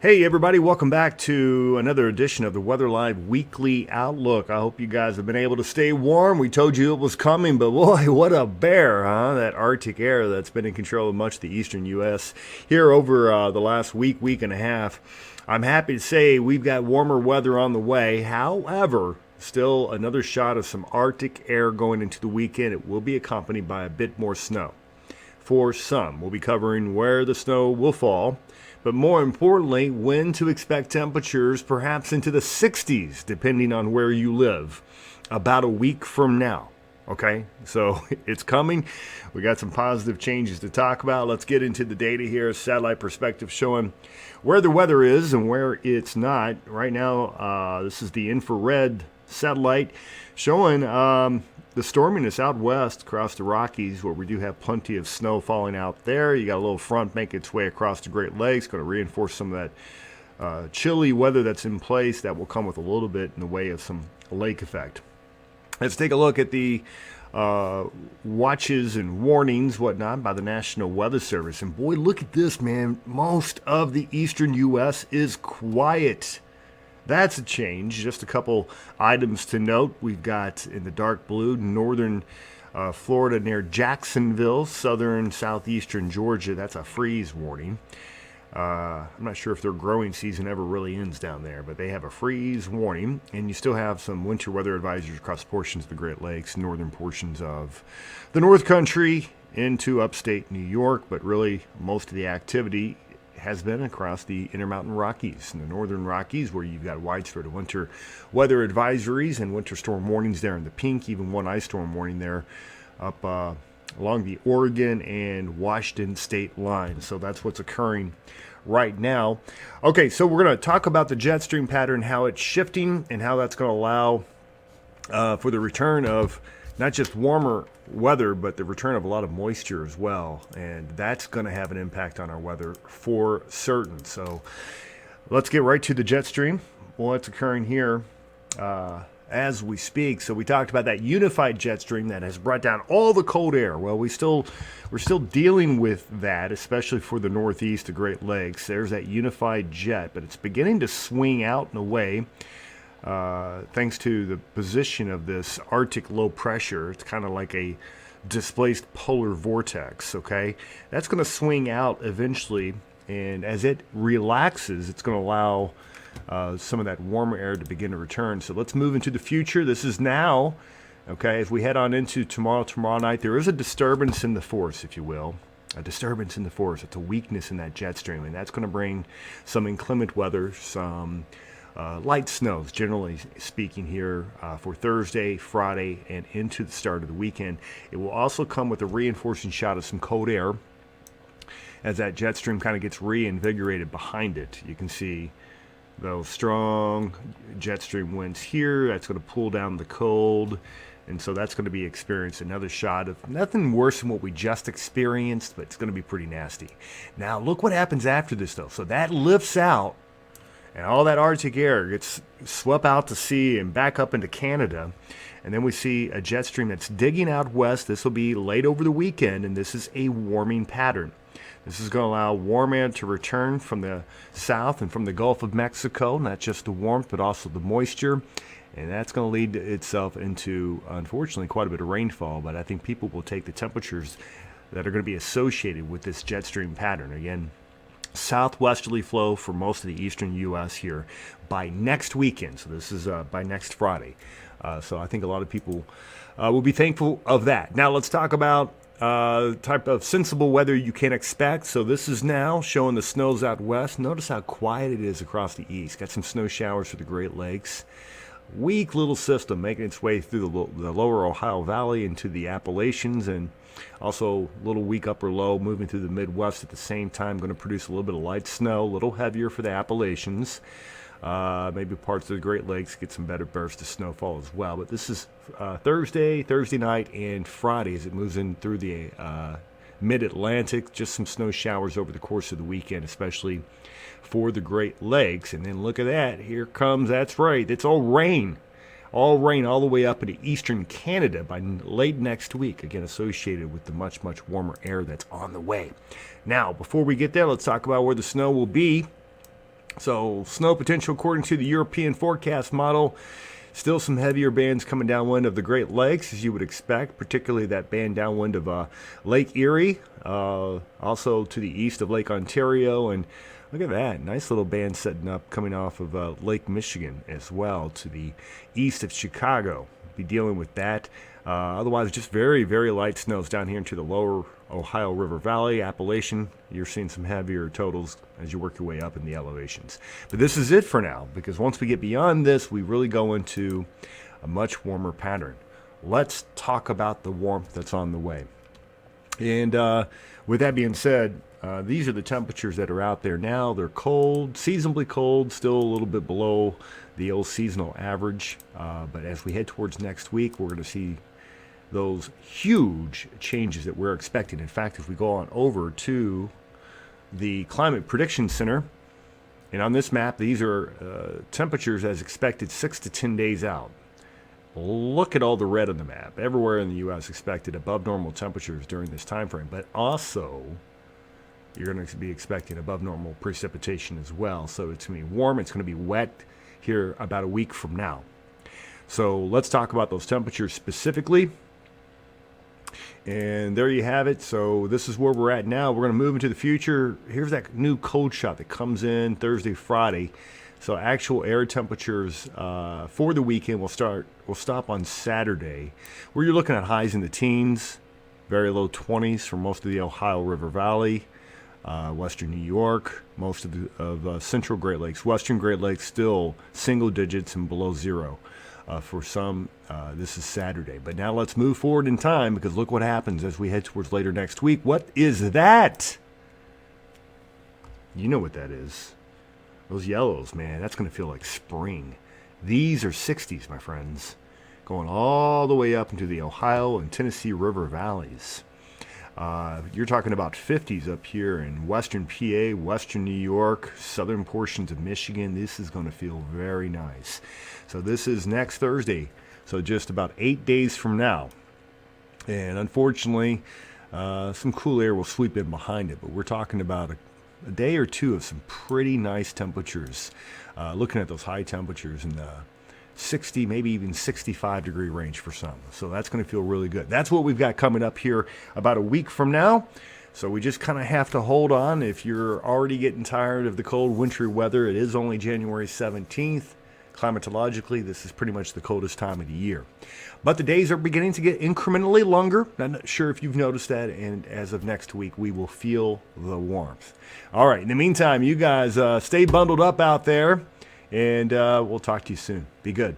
Hey everybody, welcome back to another edition of the Weather Live Weekly Outlook. I hope you guys have been able to stay warm. We told you it was coming, but boy, what a bear, huh? That Arctic air that's been in control of much of the eastern U.S. here over the last week and a half. I'm happy to say we've got warmer weather on the way. However, still another shot of some Arctic air going into the weekend. It will be accompanied by a bit more snow. For some, we'll be covering where the snow will fall, but more importantly, when to expect temperatures perhaps into the 60s, depending on where you live, about a week from now. Okay, so it's coming. We got some positive changes to talk about. Let's get into the data here. Satellite perspective showing where the weather is and where it's not. Right now, this is the infrared satellite showing the storminess out west across the Rockies, where we do have plenty of snow falling out there. You got a little front making its way across the Great Lakes, going to reinforce some of that chilly weather that's in place that will come with a little bit in the way of some lake effect. Let's take a look at the watches and warnings, whatnot, by the National Weather Service. And boy, look at this, man. Most of the eastern U.S. is quiet. That's a change. Just a couple items to note. We've got in the dark blue, northern Florida near Jacksonville, southern southeastern Georgia. That's a freeze warning. I'm not sure if their growing season ever really ends down there, but they have a freeze warning. And you still have some winter weather advisories across portions of the Great Lakes, northern portions of the North Country into upstate New York. But really, most of the activity has been across the Intermountain Rockies and the Northern Rockies, where you've got widespread winter weather advisories and winter storm warnings there in the pink, even one ice storm warning there up along the Oregon and Washington state line. So that's what's occurring right now. Okay, so we're going to talk about the jet stream pattern, how it's shifting, and how that's going to allow for the return of not just warmer weather, but the return of a lot of moisture as well. And that's going to have an impact on our weather for certain. So let's get right to the jet stream. Well, it's occurring here as we speak. So we talked about that unified jet stream that has brought down all the cold air. Well, we're still dealing with that, especially for the Northeast, the Great Lakes. There's that unified jet, but it's beginning to swing out and away. Thanks to the position of this Arctic low pressure. It's kind of like a displaced polar vortex, okay? That's going to swing out eventually, and as it relaxes, it's going to allow some of that warmer air to begin to return. So let's move into the future. This is now, okay, as we head on into tomorrow night, there is a disturbance in the force, if you will. A disturbance in the force. It's a weakness in that jet stream, and that's going to bring some inclement weather, some light snows, generally speaking, here for Thursday, Friday, and into the start of the weekend. It will also come with a reinforcing shot of some cold air as that jet stream kind of gets reinvigorated behind it. You can see those strong jet stream winds here. That's going to pull down the cold, and so that's going to be experienced. Another shot of nothing worse than what we just experienced, but it's going to be pretty nasty. Now, look what happens after this, though. So that lifts out, and all that Arctic air gets swept out to sea and back up into Canada. And then we see a jet stream that's digging out west. This will be late over the weekend, and this is a warming pattern. This is going to allow warm air to return from the south and from the Gulf of Mexico, not just the warmth, but also the moisture. And that's going to lead itself into, unfortunately, quite a bit of rainfall. But I think people will take the temperatures that are going to be associated with this jet stream pattern. Again, southwesterly flow for most of the eastern U.S. here by next weekend. So this is by next Friday. So I think a lot of people will be thankful of that. Now let's talk about type of sensible weather you can expect. So this is now showing the snows out west. Notice how quiet it is across the east. Got some snow showers for the Great Lakes. Weak little system making its way through the lower Ohio Valley into the Appalachians, and also a little weak upper low moving through the Midwest at the same time. Going to produce a little bit of light snow, a little heavier for the Appalachians. Maybe parts of the Great Lakes get some better bursts of snowfall as well. But this is Thursday night, and Friday as it moves in through the mid-Atlantic. Just some snow showers over the course of the weekend, especially for the Great Lakes. And then look at that. Here comes, that's right, it's all rain all the way up into eastern Canada by late next week, again associated with the much warmer air that's on the way. Now, before we get there, let's talk about where the snow will be. So snow potential according to the European forecast model. Still some heavier bands coming downwind of the Great Lakes, as you would expect, particularly that band downwind of Lake Erie, also to the east of Lake Ontario. And look at that, nice little band setting up coming off of Lake Michigan as well to the east of Chicago. Be dealing with that. Otherwise, just very, very light snows down here into the lower Ohio River Valley, Appalachian. You're seeing some heavier totals as you work your way up in the elevations. But this is it for now, because once we get beyond this, we really go into a much warmer pattern. Let's talk about the warmth that's on the way. And with that being said, these are the temperatures that are out there now. They're cold, seasonably cold, still a little bit below the old seasonal average. But as we head towards next week, we're going to see those huge changes that we're expecting. In fact, if we go on over to the Climate Prediction Center, and on this map, these are temperatures as expected 6 to 10 days out. Look at all the red on the map. Everywhere in the U.S. expected above normal temperatures during this time frame, but also you're going to be expecting above normal precipitation as well. So it's going to be warm. It's going to be wet here about a week from now. So let's talk about those temperatures specifically. And there you have it. So this is where we're at now. We're going to move into the future. Here's that new cold shot that comes in Thursday, Friday. So actual air temperatures for the weekend will stop on Saturday, where you're looking at highs in the teens, very low 20s for most of the Ohio River Valley, western New York, most of central Great Lakes. Western Great Lakes still single digits and below zero. For some, this is Saturday. But now let's move forward in time, because look what happens as we head towards later next week. What is that? You know what that is. Those yellows, man, that's going to feel like spring. These are 60's, my friends, going all the way up into the Ohio and Tennessee River valleys. You're talking about 50's up here in western PA, western New York, southern portions of Michigan. This is going to feel very nice. So this is next Thursday, so just about 8 days from now. And unfortunately, some cool air will sweep in behind it, but we're talking about a day or two of some pretty nice temperatures. Looking at those high temperatures in the 60, maybe even 65 degree range for some. So that's going to feel really good. That's what we've got coming up here about a week from now. So we just kind of have to hold on. If you're already getting tired of the cold wintry weather, it is only January 17th. Climatologically, this is pretty much the coldest time of the year. But the days are beginning to get incrementally longer. I'm not sure if you've noticed that. And as of next week, we will feel the warmth. All right. In the meantime, you guys stay bundled up out there. And we'll talk to you soon. Be good.